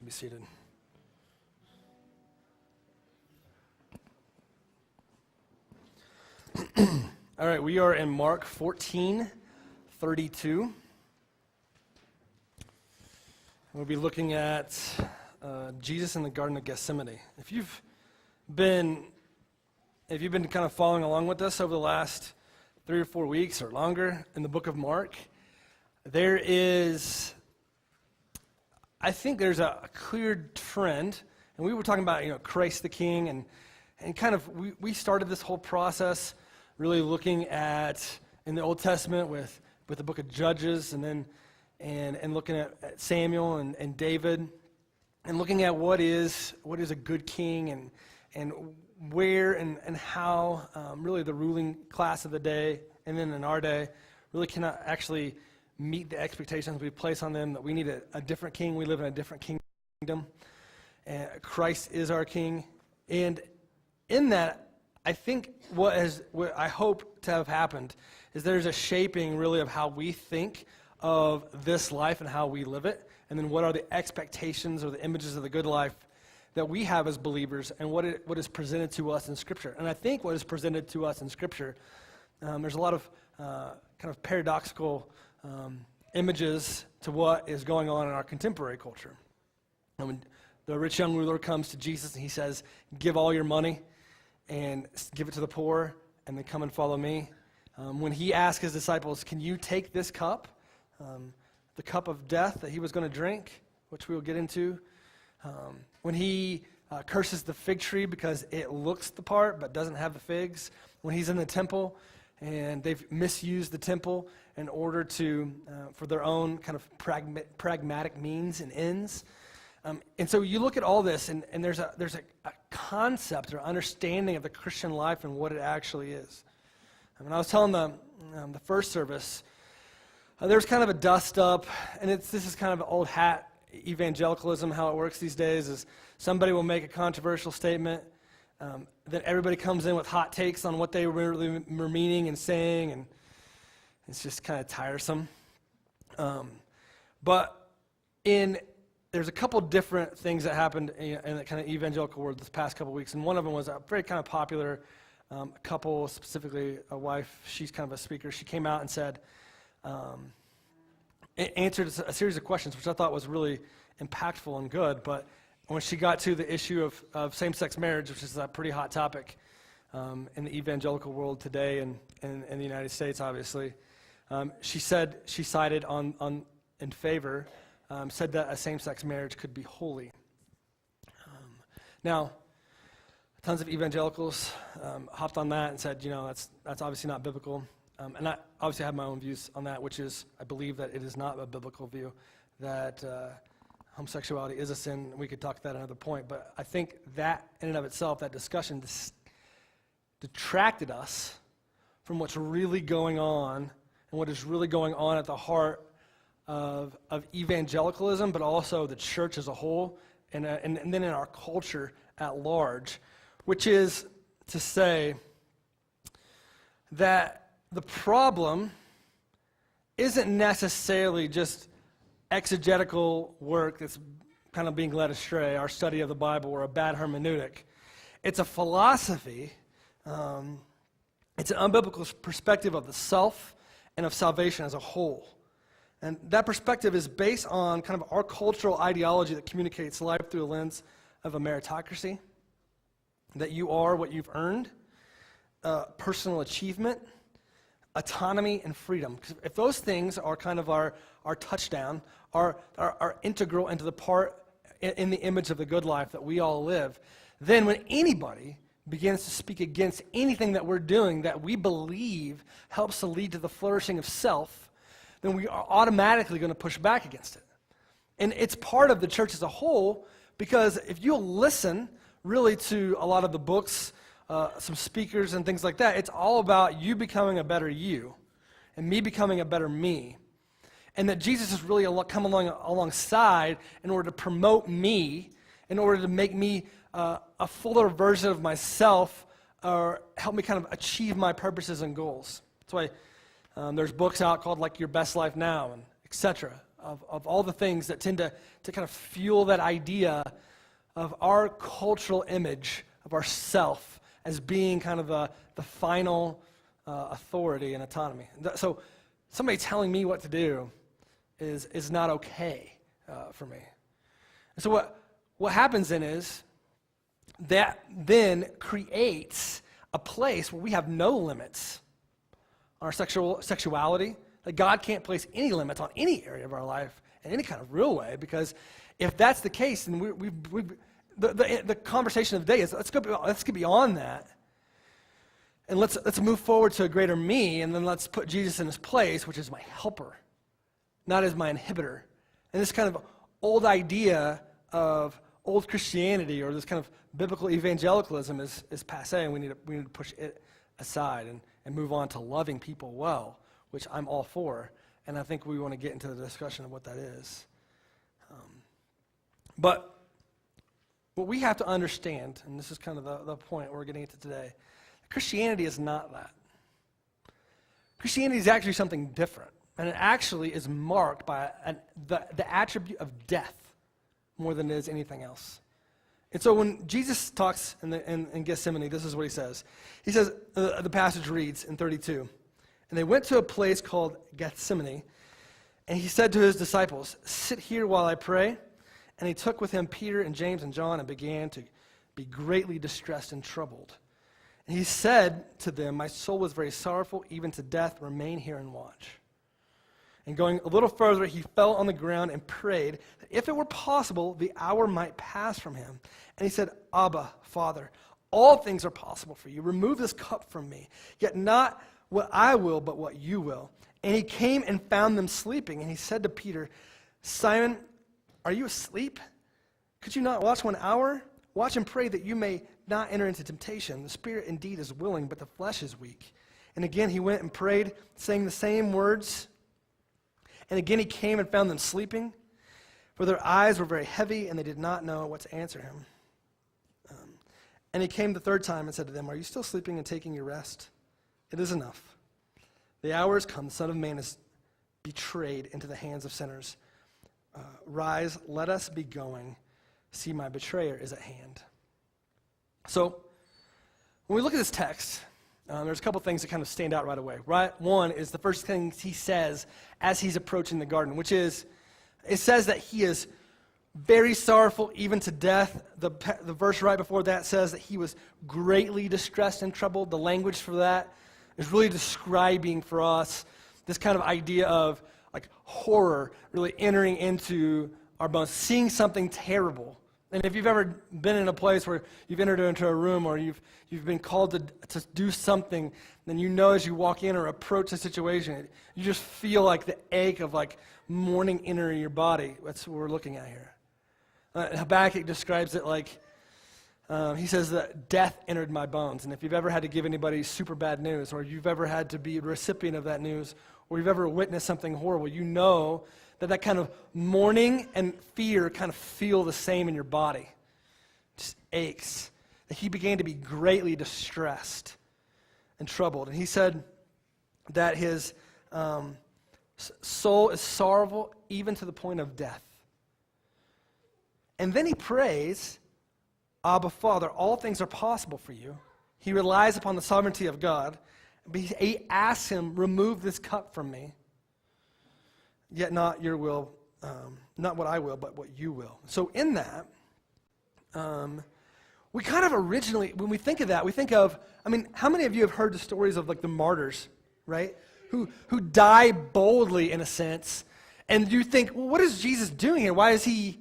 Be seated. All right, we are in Mark 14:32. We'll be looking at Jesus in the Garden of Gethsemane. If you've been kind of following along with us over the last 3 or 4 weeks or longer in the book of Mark, I think there's a clear trend, and we were talking about Christ the King, and kind of we started this whole process really looking at in the Old Testament with the book of Judges, and then and looking at Samuel and David, and looking at what is a good king, and where and how really the ruling class of the day, and then in our day, really cannot actually meet the expectations we place on them, that we need a different king. We live in a different kingdom. And Christ is our king. And in that, I think what I hope to have happened is there's a shaping really of how we think of this life and how we live it, and then what are the expectations or the images of the good life that we have as believers, and what is presented to us in Scripture. And I think what is presented to us in Scripture, there's a lot of kind of paradoxical images to what is going on in our contemporary culture. And when the rich young ruler comes to Jesus and he says, "Give all your money and give it to the poor, and then come and follow me." When he asked his disciples, "Can you take this cup, the cup of death that he was going to drink," which we will get into. When he curses the fig tree because it looks the part but doesn't have the figs. When he's in the temple and they've misused the temple in order to, for their own kind of pragmatic means and ends. And so you look at all this, and there's a concept or understanding of the Christian life and what it actually is. When I was telling the first service, there was kind of a dust up, and this is kind of an old hat evangelicalism. How it works these days is somebody will make a controversial statement, then everybody comes in with hot takes on what they really were meaning and saying, and it's just kind of tiresome. But there's a couple different things that happened in the kind of evangelical world this past couple weeks, and one of them was a very kind of popular couple, specifically a wife. She's kind of a speaker. She came out and said, answered a series of questions, which I thought was really impactful and good. But when she got to the issue of same-sex marriage, which is a pretty hot topic in the evangelical world today and in the United States, obviously, she cited in favor, said that a same-sex marriage could be holy. Now, tons of evangelicals hopped on that and said, that's obviously not biblical. And I obviously have my own views on that, which is I believe that it is not a biblical view, that homosexuality is a sin. We could talk to that at another point, but I think that in and of itself, that discussion detracted us from what's really going on and what is really going on at the heart of evangelicalism, but also the church as a whole, and then in our culture at large, which is to say that the problem isn't necessarily just exegetical work that's kind of being led astray, our study of the Bible, or a bad hermeneutic. It's a philosophy. It's an unbiblical perspective of the self and of salvation as a whole. And that perspective is based on kind of our cultural ideology that communicates life through a lens of a meritocracy, that you are what you've earned, personal achievement, autonomy, and freedom. Because if those things are kind of our touchdown, are integral into the part in the image of the good life that we all live, then when anybody begins to speak against anything that we're doing that we believe helps to lead to the flourishing of self, then we are automatically going to push back against it. And it's part of the church as a whole, because if you'll listen really to a lot of the books, some speakers and things like that, it's all about you becoming a better you and me becoming a better me. And that Jesus has really come alongside in order to promote me, in order to make me a fuller version of myself, or help me kind of achieve my purposes and goals. That's why there's books out called like Your Best Life Now, and etc. of all the things that tend to kind of fuel that idea of our cultural image of ourself as being kind of the final authority and autonomy. So somebody telling me what to do is not okay for me. And so what happens then is that then creates a place where we have no limits on our sexuality. Like God can't place any limits on any area of our life in any kind of real way, because if that's the case, then the conversation of the day is let's go beyond that, and let's move forward to a greater me, and then let's put Jesus in his place, which is my helper, not as my inhibitor. And this kind of old idea of old Christianity or this kind of biblical evangelicalism is passé, and we need to push it aside and move on to loving people well, which I'm all for. And I think we want to get into the discussion of what that is. But what we have to understand, and this is kind of the point we're getting into today, Christianity is not that. Christianity is actually something different, and it actually is marked by the attribute of death more than it is anything else. And so when Jesus talks in Gethsemane, this is what he says. He says, the passage reads in 32, "And they went to a place called Gethsemane, and he said to his disciples, 'Sit here while I pray.' And he took with him Peter and James and John and began to be greatly distressed and troubled. And he said to them, 'My soul is very sorrowful, even to death. Remain here and watch.' And going a little further, he fell on the ground and prayed that if it were possible, the hour might pass from him. And he said, 'Abba, Father, all things are possible for you. Remove this cup from me, yet not what I will, but what you will.' And he came and found them sleeping. And he said to Peter, 'Simon, are you asleep? Could you not watch 1 hour? Watch and pray that you may not enter into temptation. The spirit indeed is willing, but the flesh is weak.' And again he went and prayed, saying the same words. And again he came and found them sleeping, for their eyes were very heavy, and they did not know what to answer him. And he came the third time and said to them, 'Are you still sleeping and taking your rest? It is enough. The hour has come. The Son of Man is betrayed into the hands of sinners. Rise, let us be going. See, my betrayer is at hand.'" So when we look at this text, there's a couple things that kind of stand out right away. Right? One is the first thing he says as he's approaching the garden, which is, it says that he is very sorrowful, even to death. The verse right before that says that he was greatly distressed and troubled. The language for that is really describing for us this kind of idea of like horror really entering into our bones, seeing something terrible. And if you've ever been in a place where you've entered into a room or you've been called to do something, then you know as you walk in or approach a situation, you just feel like the ache of like mourning entering your body. That's what we're looking at here. Habakkuk describes it like, he says that death entered my bones. And if you've ever had to give anybody super bad news, or you've ever had to be a recipient of that news, or you've ever witnessed something horrible, you know that kind of mourning and fear kind of feel the same in your body. Just aches. That he began to be greatly distressed and troubled. And he said that his soul is sorrowful even to the point of death. And then he prays, "Abba, Father, all things are possible for you." He relies upon the sovereignty of God. He asks him, "Remove this cup from me. Yet not your will, not what I will, but what you will." So in that, we kind of originally, when we think of that, we think of, I mean, how many of you have heard the stories of like the martyrs, right? Who die boldly in a sense, and you think, well, what is Jesus doing here? Why is he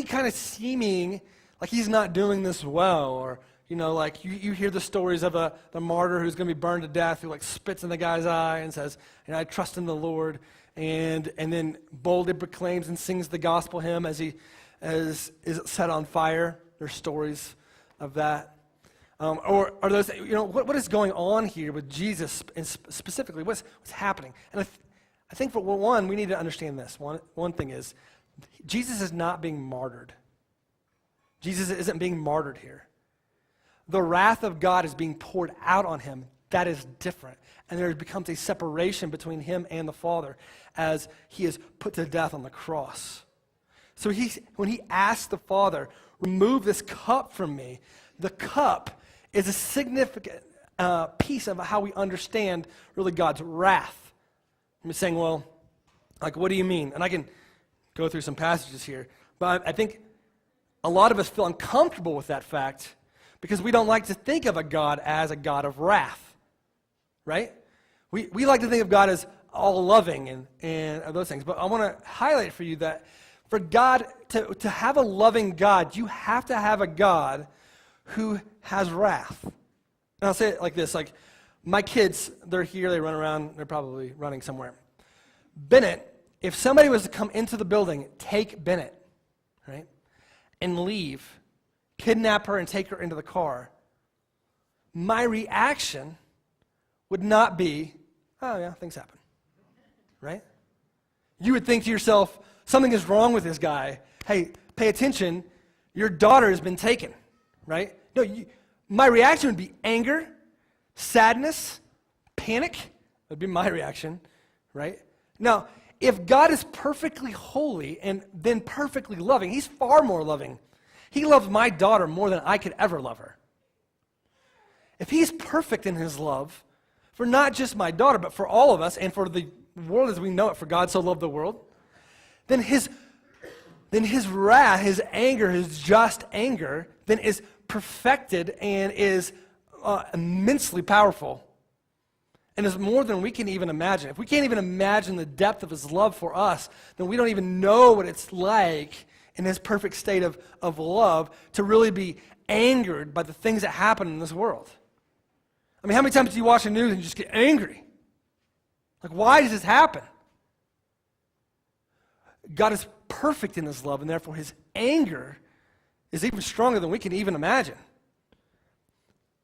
kind of seeming like he's not doing this well? Or, you know, like you hear the stories of the martyr who's going to be burned to death, who like spits in the guy's eye and says, "I trust in the Lord," and then boldly proclaims and sings the gospel hymn as is set on fire. There's stories of that. Or are those, you know, what is going on here with Jesus specifically? What's happening? And I think for one, we need to understand this. One thing is, Jesus is not being martyred. Jesus isn't being martyred here. The wrath of God is being poured out on him that is different. And there becomes a separation between him and the Father as he is put to death on the cross. So when he asked the Father, remove this cup from me, the cup is a significant piece of how we understand really God's wrath. I'm saying, well, like, what do you mean? And I can go through some passages here, but I think a lot of us feel uncomfortable with that fact because we don't like to think of a God as a God of wrath, right? We like to think of God as all loving and those things, but I want to highlight for you that for God, to have a loving God, you have to have a God who has wrath. And I'll say it like this, like, my kids, they're here, they run around, they're probably running somewhere. Bennett, if somebody was to come into the building, take Bennett, right, and leave, kidnap her and take her into the car, my reaction would not be, oh yeah, things happen, right? You would think to yourself, something is wrong with this guy. Hey, pay attention, your daughter has been taken, right? No, my reaction would be anger, sadness, panic. That would be my reaction, right? Now, if God is perfectly holy and then perfectly loving, he's far more loving. He loves my daughter more than I could ever love her. If he's perfect in his love, for not just my daughter, but for all of us and for the world as we know it, for God so loved the world, then his wrath, his anger, his just anger, then is perfected and is immensely powerful. And is more than we can even imagine. If we can't even imagine the depth of his love for us, then we don't even know what it's like in his perfect state of love to really be angered by the things that happen in this world. I mean, how many times do you watch the news and you just get angry? Like, why does this happen? God is perfect in his love, and therefore his anger is even stronger than we can even imagine.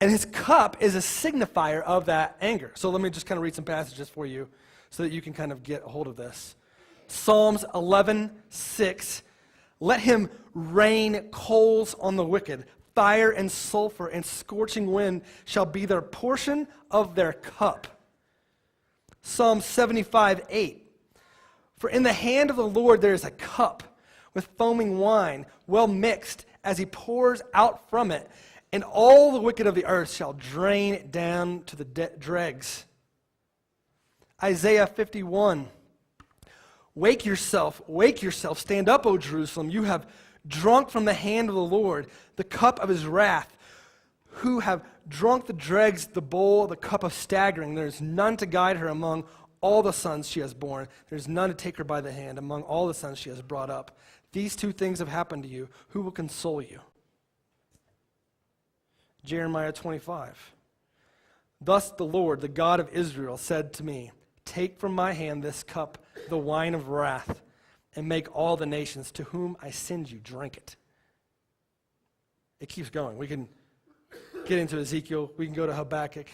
And his cup is a signifier of that anger. So let me just kind of read some passages for you so that you can kind of get a hold of this. Psalms 11:6, let him rain coals on the wicked. Fire and sulfur and scorching wind shall be their portion of their cup. Psalm 75:8, for in the hand of the Lord there is a cup with foaming wine, well mixed, as he pours out from it. And all the wicked of the earth shall drain down to the dregs. Isaiah 51. Wake yourself, stand up, O Jerusalem. You have drunk from the hand of the Lord the cup of his wrath. Who have drunk the dregs, the bowl, the cup of staggering. There is none to guide her among all the sons she has borne. There is none to take her by the hand among all the sons she has brought up. These two things have happened to you. Who will console you? Jeremiah 25. Thus the Lord, the God of Israel, said to me, take from my hand this cup, the wine of wrath, and make all the nations to whom I send you drink it. It keeps going. We can get into Ezekiel. We can go to Habakkuk.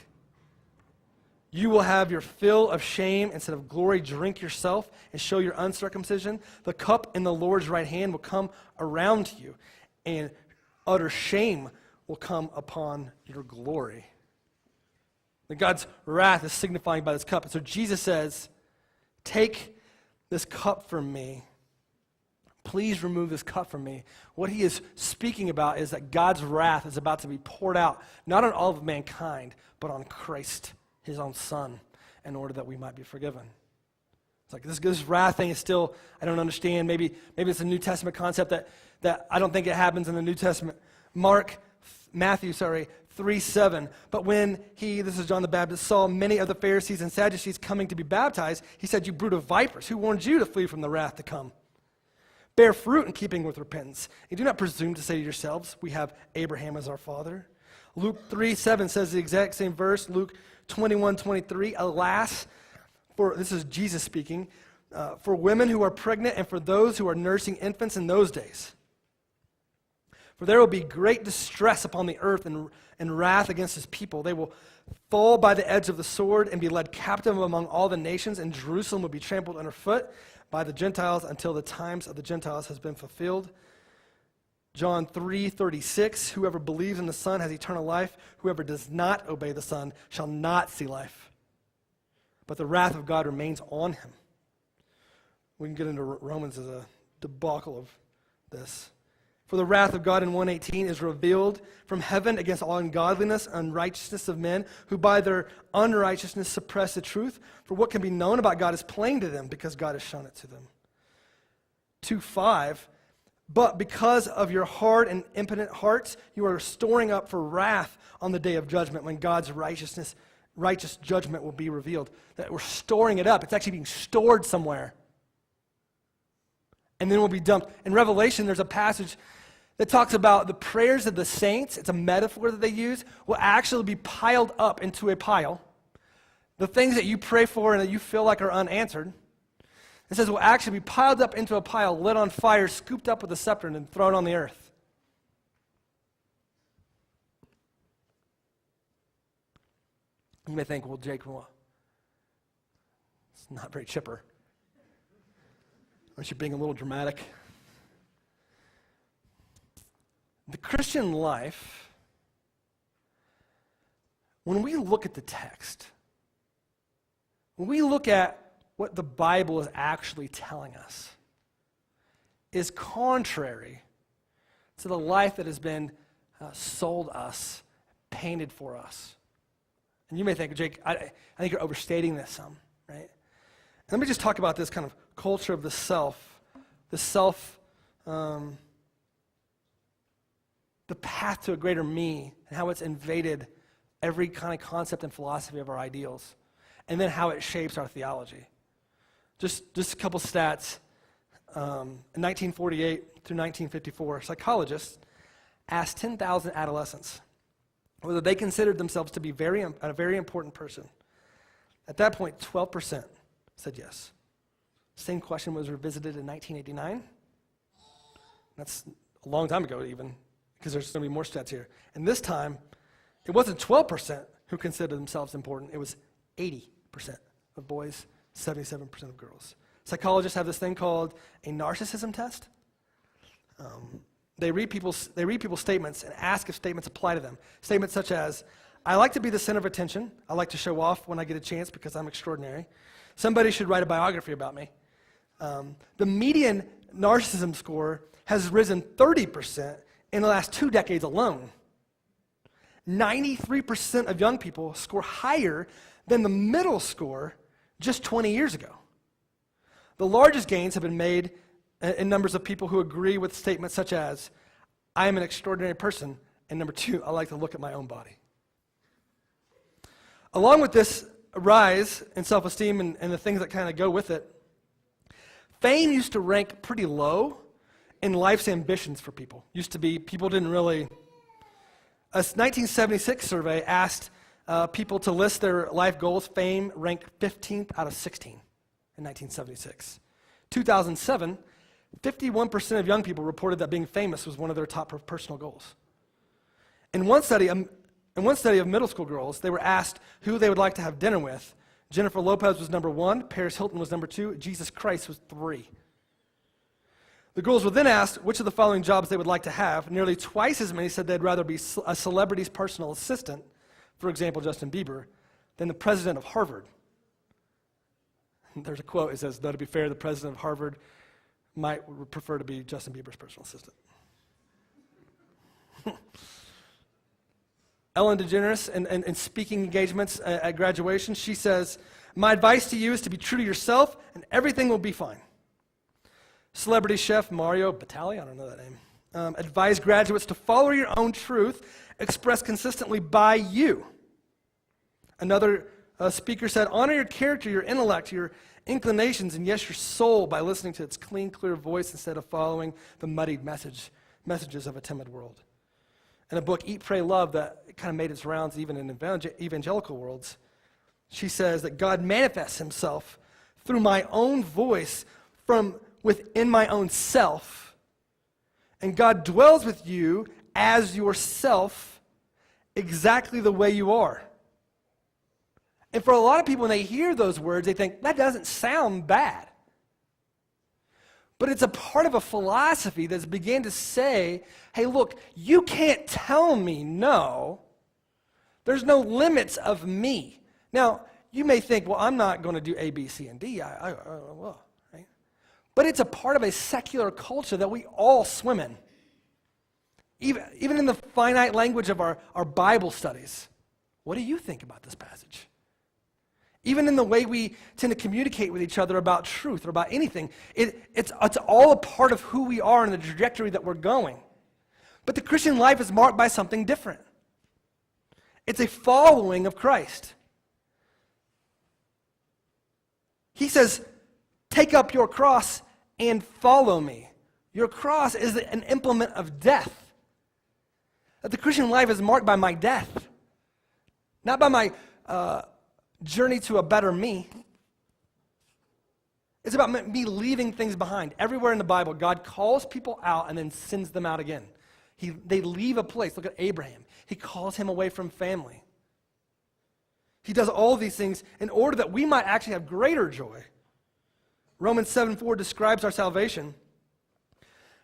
You will have your fill of shame instead of glory. Drink yourself and show your uncircumcision. The cup in the Lord's right hand will come around you, and utter shame will come upon your glory. That God's wrath is signifying by this cup. And so Jesus says, take this cup from me. Please remove this cup from me. What he is speaking about is that God's wrath is about to be poured out, not on all of mankind, but on Christ, his own son, in order that we might be forgiven. It's like this wrath thing is still, I don't understand. Maybe it's a New Testament concept that I don't think it happens in the New Testament. Matthew 3:7. But when this is John the Baptist, saw many of the Pharisees and Sadducees coming to be baptized, he said, you brood of vipers, who warned you to flee from the wrath to come? Bear fruit in keeping with repentance. And do not presume to say to yourselves, we have Abraham as our father. Luke 3:7 says the exact same verse. Luke 21:23, alas, this is Jesus speaking, for women who are pregnant and for those who are nursing infants in those days. For there will be great distress upon the earth and wrath against his people. They will fall by the edge of the sword and be led captive among all the nations, and Jerusalem will be trampled underfoot by the Gentiles until the times of the Gentiles has been fulfilled. John 3:36, whoever believes in the Son has eternal life. Whoever does not obey the Son shall not see life, but the wrath of God remains on him. We can get into Romans as a debacle of this. For the wrath of God in 1:18 is revealed from heaven against all ungodliness, unrighteousness of men, who by their unrighteousness suppress the truth. For what can be known about God is plain to them, because God has shown it to them. 2:5, but because of your hard and impotent hearts, you are storing up for wrath on the day of judgment, when God's righteous judgment will be revealed. That we're storing it up. It's actually being stored somewhere. And then it will be dumped. In Revelation, there's a passage that talks about the prayers of the saints. It's a metaphor that they use, will actually be piled up into a pile. The things that you pray for and that you feel like are unanswered, it says will actually be piled up into a pile, lit on fire, scooped up with a scepter, and then thrown on the earth. You may think, well, Jake, it's not very chipper. Aren't you being a little dramatic? The Christian life, when we look at the text, when we look at what the Bible is actually telling us, is contrary to the life that has been sold us, painted for us. And you may think, Jake, I think you're overstating this some, right? And let me just talk about this kind of culture of the self, the path to a greater me, and how it's invaded every kind of concept and philosophy of our ideals, and then how it shapes our theology. Just a couple stats. In 1948 through 1954, psychologists asked 10,000 adolescents whether they considered themselves to be a very important person. At that point, 12% said yes. Same question was revisited in 1989. That's a long time ago even, because there's going to be more stats here. And this time, it wasn't 12% who considered themselves important. It was 80% of boys, 77% of girls. Psychologists have this thing called a narcissism test. They read people's statements and ask if statements apply to them. Statements such as, I like to be the center of attention. I like to show off when I get a chance because I'm extraordinary. Somebody should write a biography about me. The median narcissism score has risen 30% in the last 2 decades alone. 93% of young people score higher than the middle score just 20 years ago. The largest gains have been made in numbers of people who agree with statements such as, I am an extraordinary person, and number 2, I like to look at my own body. Along with this rise in self-esteem and the things that kind of go with it, fame used to rank pretty low in life's ambitions for people. Used to be, people didn't really... A 1976 survey asked people to list their life goals. Fame ranked 15th out of 16 in 1976. 2007, 51% of young people reported that being famous was one of their top personal goals. In one study of middle school girls, they were asked who they would like to have dinner with. Jennifer Lopez was number 1, Paris Hilton was number 2, Jesus Christ was 3. The girls were then asked which of the following jobs they would like to have. Nearly twice as many said they'd rather be a celebrity's personal assistant, for example, Justin Bieber, than the president of Harvard. There's a quote, it says, though to be fair, the president of Harvard might prefer to be Justin Bieber's personal assistant. Ellen DeGeneres, in speaking engagements at graduation, she says, my advice to you is to be true to yourself and everything will be fine. Celebrity chef Mario Batali, I don't know that name, advised graduates to follow your own truth, expressed consistently by you. Another speaker said, honor your character, your intellect, your inclinations, and yes, your soul by listening to its clean, clear voice instead of following the muddied messages of a timid world. In a book, Eat, Pray, Love, that kind of made its rounds even in evangelical worlds, she says that God manifests himself through my own voice from within my own self, and God dwells with you as yourself exactly the way you are. And for a lot of people, when they hear those words, they think, that doesn't sound bad. But it's a part of a philosophy that's began to say, hey, look, you can't tell me no. There's no limits of me. Now, you may think, well, I'm not going to do A, B, C, and D. I will, right? But it's a part of a secular culture that we all swim in. Even in the finite language of our Bible studies. What do you think about this passage? Even in the way we tend to communicate with each other about truth or about anything, it's all a part of who we are and the trajectory that we're going. But the Christian life is marked by something different. It's a following of Christ. He says, take up your cross and follow me. Your cross is an implement of death. That the Christian life is marked by my death, not by my journey to a better me. It's about me leaving things behind. Everywhere in the Bible, God calls people out and then sends them out again. They leave a place. Look at Abraham. He calls him away from family. He does all of these things in order that we might actually have greater joy. Romans 7:4 describes our salvation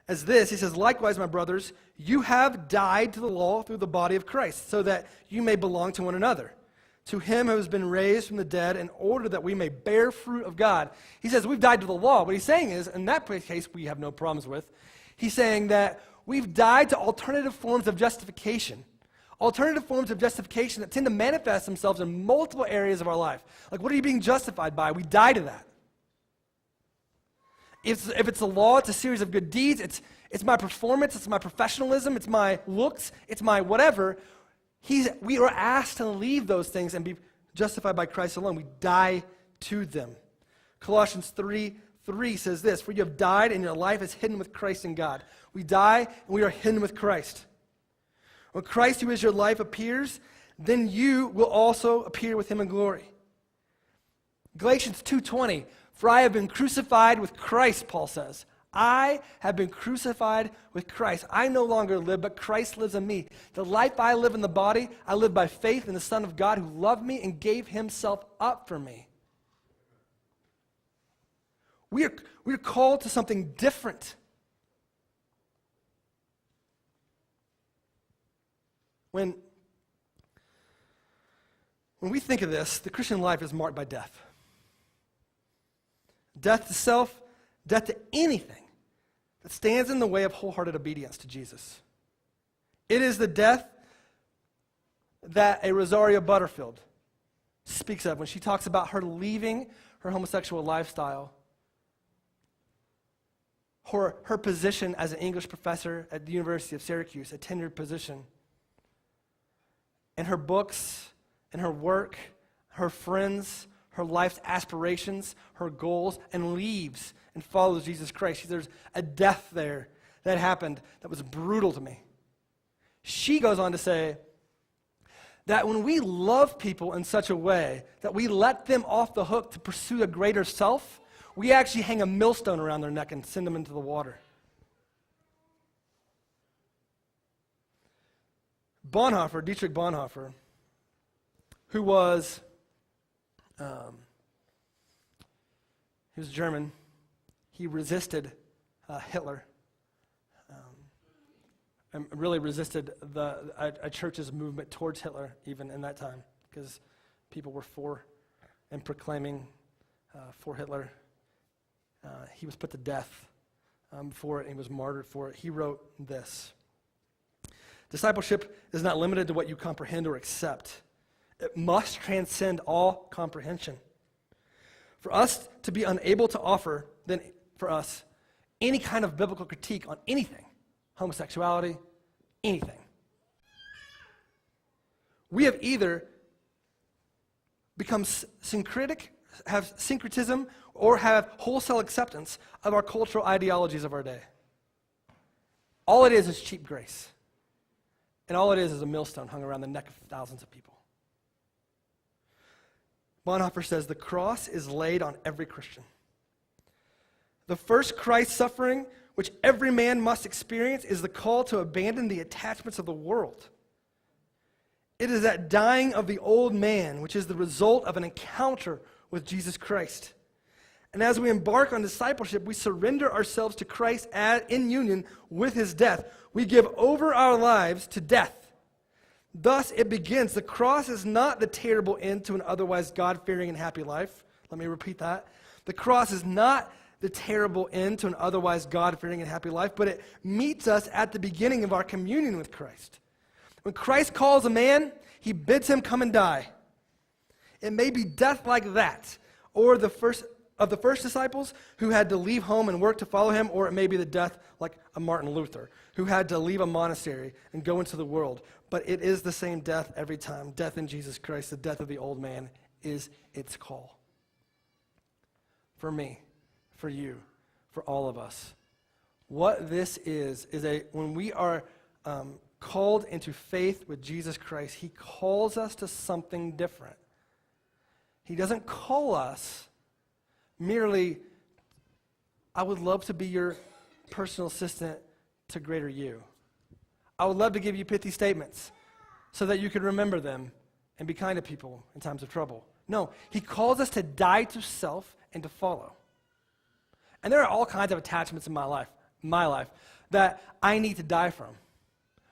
as this. He says, likewise, my brothers, you have died to the law through the body of Christ, so that you may belong to one another. To him who has been raised from the dead, in order that we may bear fruit of God. He says we've died to the law. What he's saying is, in that case we have no problems with, he's saying that we've died to alternative forms of justification. Alternative forms of justification that tend to manifest themselves in multiple areas of our life. Like, what are you being justified by? We die to that. If it's the law, it's a series of good deeds. It's my performance. It's my professionalism. It's my looks. It's my whatever. We are asked to leave those things and be justified by Christ alone. We die to them. Colossians 3:3 says this, for you have died and your life is hidden with Christ in God. We die and we are hidden with Christ. When Christ, who is your life, appears, then you will also appear with him in glory. Galatians 2:20, for I have been crucified with Christ, Paul says. I have been crucified with Christ. I no longer live, but Christ lives in me. The life I live in the body, I live by faith in the Son of God who loved me and gave himself up for me. We are called to something different. When we think of this, the Christian life is marked by death. Death to self, death to anything that stands in the way of wholehearted obedience to Jesus. It is the death that a Rosaria Butterfield speaks of when she talks about her leaving her homosexual lifestyle, her position as an English professor at the University of Syracuse, a tenured position, and her books and her work, her friends, her life's aspirations, her goals, and leaves and follows Jesus Christ. There's a death there that happened that was brutal to me. She goes on to say that when we love people in such a way that we let them off the hook to pursue a greater self, we actually hang a millstone around their neck and send them into the water. Dietrich Bonhoeffer, who was, he was German. He resisted Hitler, and really resisted a church's movement towards Hitler even in that time, because people were for and proclaiming for Hitler. He was put to death for it, and he was martyred for it. He wrote this: discipleship is not limited to what you comprehend or accept. It must transcend all comprehension. For us to be unable to offer, then for us, any kind of biblical critique on anything, homosexuality, anything, we have either become syncretic, have syncretism, or have wholesale acceptance of our cultural ideologies of our day. All it is cheap grace. And all it is a millstone hung around the neck of thousands of people. Bonhoeffer says, the cross is laid on every Christian. The first Christ suffering, which every man must experience, is the call to abandon the attachments of the world. It is that dying of the old man, which is the result of an encounter with Jesus Christ. And as we embark on discipleship, we surrender ourselves to Christ in union with his death. We give over our lives to death. Thus it begins. The cross is not the terrible end to an otherwise God-fearing and happy life. Let me repeat that. The cross is not the terrible end to an otherwise God-fearing and happy life, but it meets us at the beginning of our communion with Christ. When Christ calls a man, he bids him come and die. It may be death like that, or the first disciples who had to leave home and work to follow him, or it may be the death like a Martin Luther, who had to leave a monastery and go into the world. But it is the same death every time. Death in Jesus Christ, the death of the old man, is its call. For me, for you, for all of us. What this is when we are called into faith with Jesus Christ, he calls us to something different. He doesn't call us merely, I would love to be your personal assistant to greater you. I would love to give you pithy statements so that you could remember them and be kind to people in times of trouble. No, he calls us to die to self and to follow. And there are all kinds of attachments in my life that I need to die from.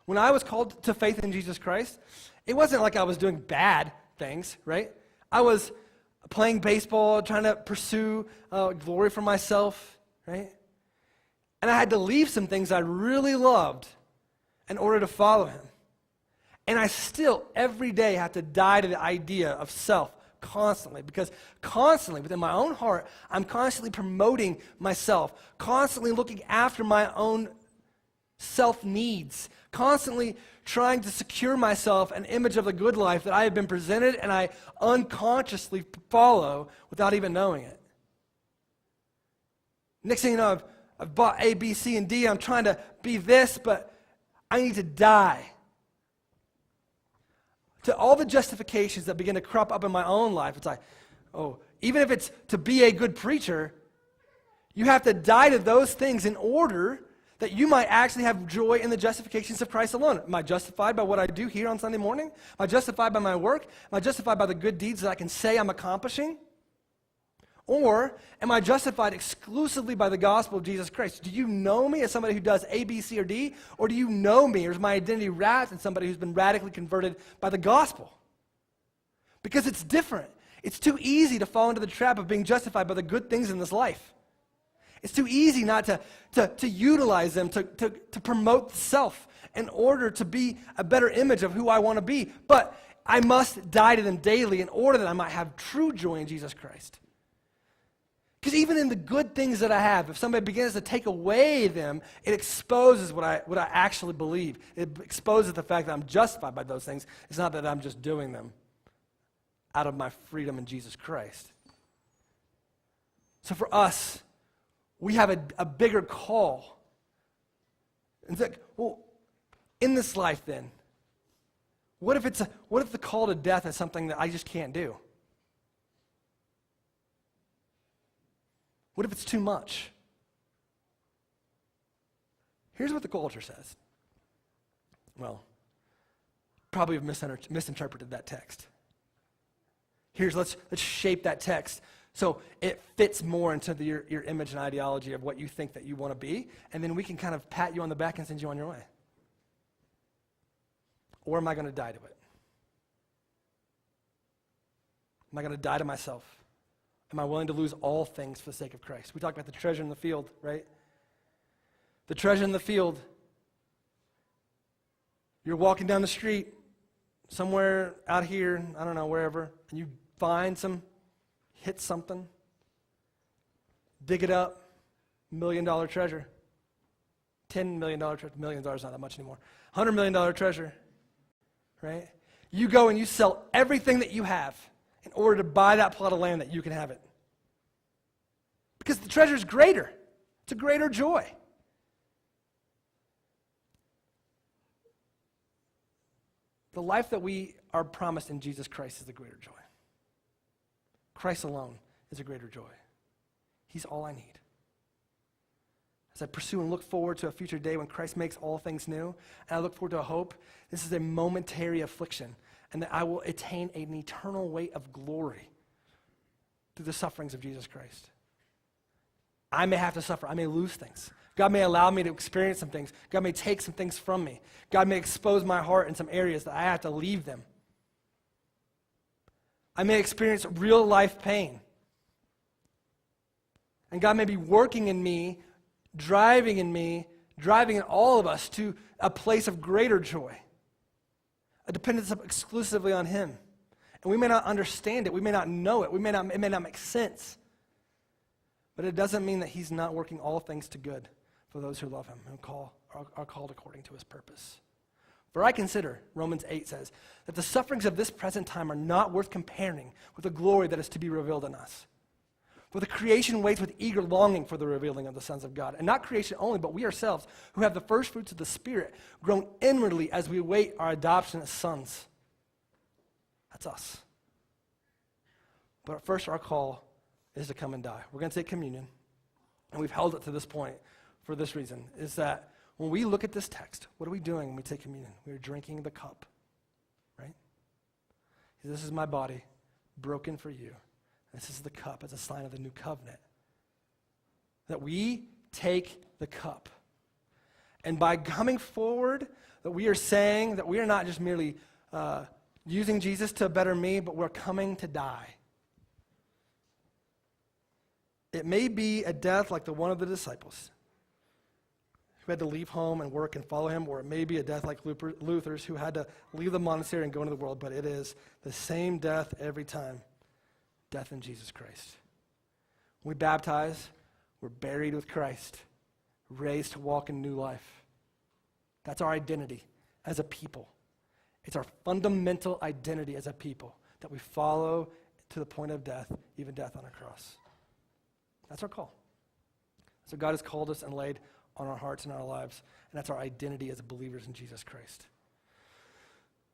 When I was called to faith in Jesus Christ, it wasn't like I was doing bad things, right? I was playing baseball, trying to pursue glory for myself, right? And I had to leave some things I really loved in order to follow him. And I still, every day, have to die to the idea of self constantly, because constantly, within my own heart, I'm constantly promoting myself, constantly looking after my own self-needs, constantly trying to secure myself an image of the good life that I have been presented and I unconsciously follow without even knowing it. Next thing you know, I've bought A, B, C, and D. I'm trying to be this, but I need to die to all the justifications that begin to crop up in my own life. It's like, oh, even if it's to be a good preacher, you have to die to those things in order that you might actually have joy in the justifications of Christ alone. Am I justified by what I do here on Sunday morning? Am I justified by my work? Am I justified by the good deeds that I can say I'm accomplishing? Or am I justified exclusively by the gospel of Jesus Christ? Do you know me as somebody who does A, B, C, or D? Or do you know me, or is my identity wrapped in somebody who's been radically converted by the gospel? Because it's different. It's too easy to fall into the trap of being justified by the good things in this life. It's too easy not to utilize them, to promote the self in order to be a better image of who I want to be. But I must die to them daily in order that I might have true joy in Jesus Christ. Because even in the good things that I have, if somebody begins to take away them, it exposes what I actually believe. It exposes the fact that I'm justified by those things. It's not that I'm just doing them out of my freedom in Jesus Christ. So for us, we have a bigger call. It's like, well, in this life then, what if the call to death is something that I just can't do? What if it's too much? Here's what the culture says. Well, probably have misinterpreted that text. Let's shape that text so it fits more into your image and ideology of what you think that you want to be, and then we can kind of pat you on the back and send you on your way. Or am I going to die to it? Am I going to die to myself? Am I willing to lose all things for the sake of Christ? We talked about the treasure in the field, right? The treasure in the field. You're walking down the street, somewhere out here, I don't know, wherever, and you hit something, dig it up, $1 million treasure. $10 million treasure. $1 million is not that much anymore. $100 million treasure, right? You go and you sell everything that you have in order to buy that plot of land that you can have it. Because the treasure is greater. It's a greater joy. The life that we are promised in Jesus Christ is the greater joy. Christ alone is a greater joy. He's all I need. As I pursue and look forward to a future day when Christ makes all things new, and I look forward to a hope, this is a momentary affliction, and that I will attain an eternal weight of glory through the sufferings of Jesus Christ. I may have to suffer. I may lose things. God may allow me to experience some things. God may take some things from me. God may expose my heart in some areas that I have to leave them. I may experience real life pain. And God may be working in me, driving in all of us to a place of greater joy, a dependence exclusively on Him. And we may not understand it. We may not know it. It may not make sense. But it doesn't mean that He's not working all things to good for those who love Him and are called according to His purpose. For I consider, Romans 8 says, that the sufferings of this present time are not worth comparing with the glory that is to be revealed in us. For the creation waits with eager longing for the revealing of the sons of God. And not creation only, but we ourselves, who have the first fruits of the Spirit, groan inwardly as we await our adoption as sons. That's us. But first, our call is to come and die. We're going to take communion, and we've held it to this point for this reason, is that when we look at this text, what are we doing when we take communion? We're drinking the cup, right? This is my body broken for you. This is the cup as a sign of the new covenant. That we take the cup. And by coming forward, that we are saying that we are not just merely using Jesus to better me, but we're coming to die. It may be a death like the one of the disciples who had to leave home and work and follow him, or it may be a death like Luther's who had to leave the monastery and go into the world, but it is the same death every time, death in Jesus Christ. When we baptize, we're buried with Christ, raised to walk in new life. That's our identity as a people. It's our fundamental identity as a people, that we follow to the point of death, even death on a cross. That's our call. So God has called us and laid on our hearts and our lives, and that's our identity as believers in Jesus Christ.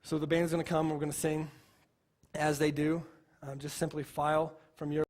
So the band is going to come, we're going to sing. As they do, just simply file from your